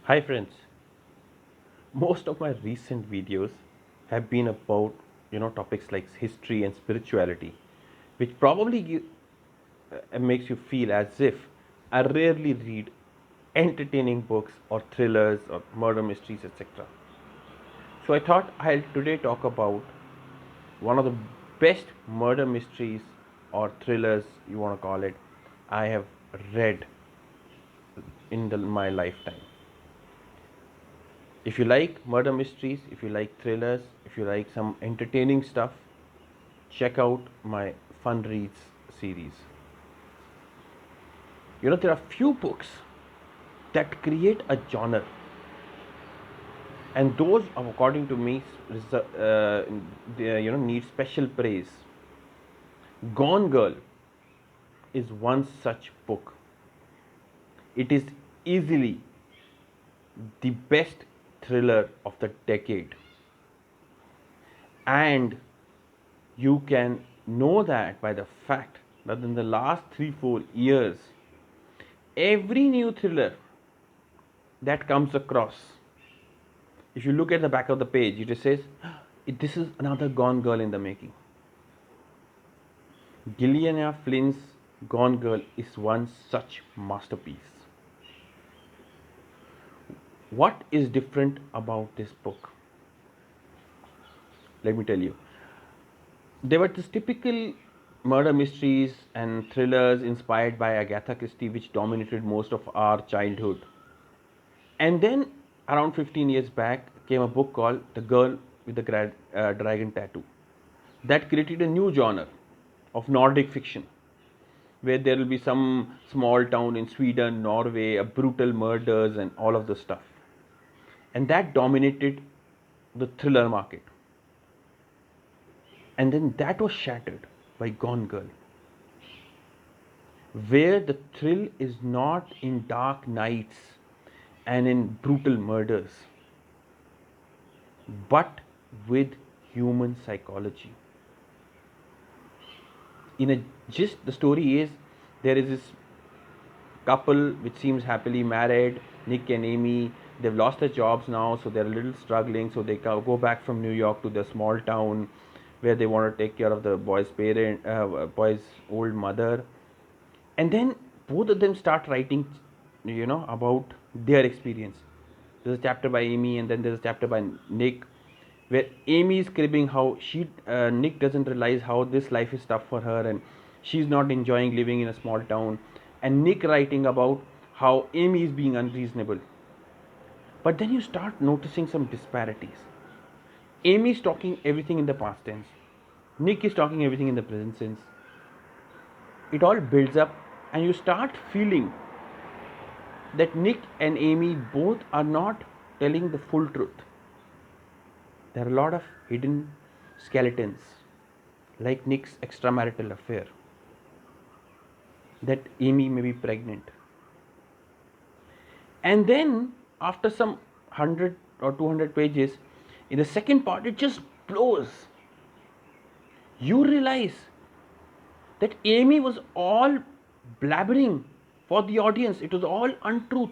Hi friends, most of my recent videos have been about topics like history and spirituality, which probably makes you feel as if I rarely read entertaining books or thrillers or murder mysteries, etc. So I thought I'll today talk about one of the best murder mysteries or thrillers, you want to call it, I have read in my lifetime. If you like murder mysteries, if you like thrillers, if you like some entertaining stuff, check out my Fun Reads series. There are few books that create a genre, and those, according to me, need special praise. Gone Girl is one such book. It is easily the best thriller of the decade, and you can know that by the fact that in the last 3 4 years, every new thriller that comes across, if you look at the back of the page, it just says, this is another Gone Girl in the making. Gillian Flynn's Gone Girl is one such masterpiece. What is different about this book? Let me tell you. There were these typical murder mysteries and thrillers inspired by Agatha Christie, which dominated most of our childhood. And then, around 15 years back, came a book called The Girl with the Dragon Tattoo that created a new genre of Nordic fiction, where there will be some small town in Sweden, Norway, a brutal murders, and all of the stuff. And that dominated the thriller market. And then that was shattered by Gone Girl, where the thrill is not in dark nights and in brutal murders, but with human psychology. In a gist, the story is there is this couple which seems happily married, Nick and Amy. They've lost their jobs now, so they're a little struggling. So they go back from New York to their small town, where they want to take care of the boy's old mother, and then both of them start writing, about their experience. There's a chapter by Amy, and then there's a chapter by Nick, where Amy is cribbing how Nick doesn't realize how this life is tough for her, and she's not enjoying living in a small town, and Nick writing about how Amy is being unreasonable. But then you start noticing some disparities. Amy is talking everything in the past tense. Nick is talking everything in the present tense. It all builds up, and you start feeling that Nick and Amy both are not telling the full truth. There are a lot of hidden skeletons, like Nick's extramarital affair, that Amy may be pregnant. And then, after some 100 or 200 pages, in the second part, it just blows. You realize that Amy was all blabbering for the audience, it was all untruth.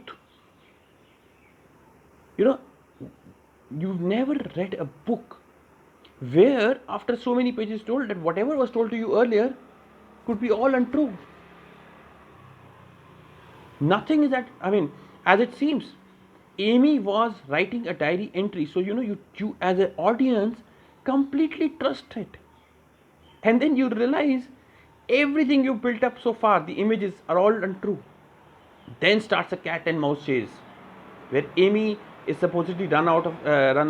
You've never read a book where, after so many pages, told that whatever was told to you earlier could be all untrue. Nothing is that, as it seems, Amy was writing a diary entry, so you as an audience completely trust it. And then you realize everything you built up so far, the images are all untrue. Then starts a cat and mouse chase, where Amy is supposedly run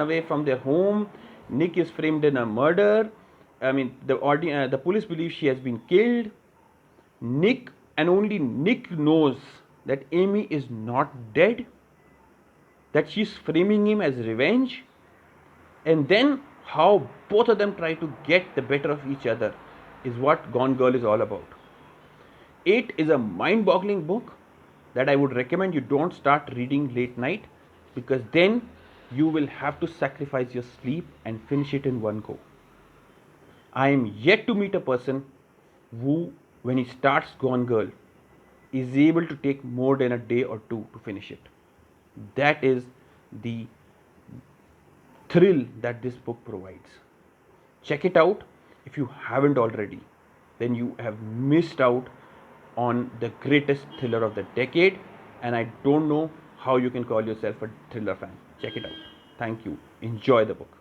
away from their home. Nick is framed in a murder. The police believe she has been killed. Nick, and only Nick, knows that Amy is not dead, that she's framing him as revenge. And then how both of them try to get the better of each other is what Gone Girl is all about. It is a mind-boggling book that I would recommend you don't start reading late night, because then you will have to sacrifice your sleep and finish it in one go. I am yet to meet a person who, when he starts Gone Girl, is able to take more than a day or two to finish it. That is the thrill that this book provides. Check it out if you haven't already. Then you have missed out on the greatest thriller of the decade, and I don't know how you can call yourself a thriller fan. Check it out. Thank you. Enjoy the book.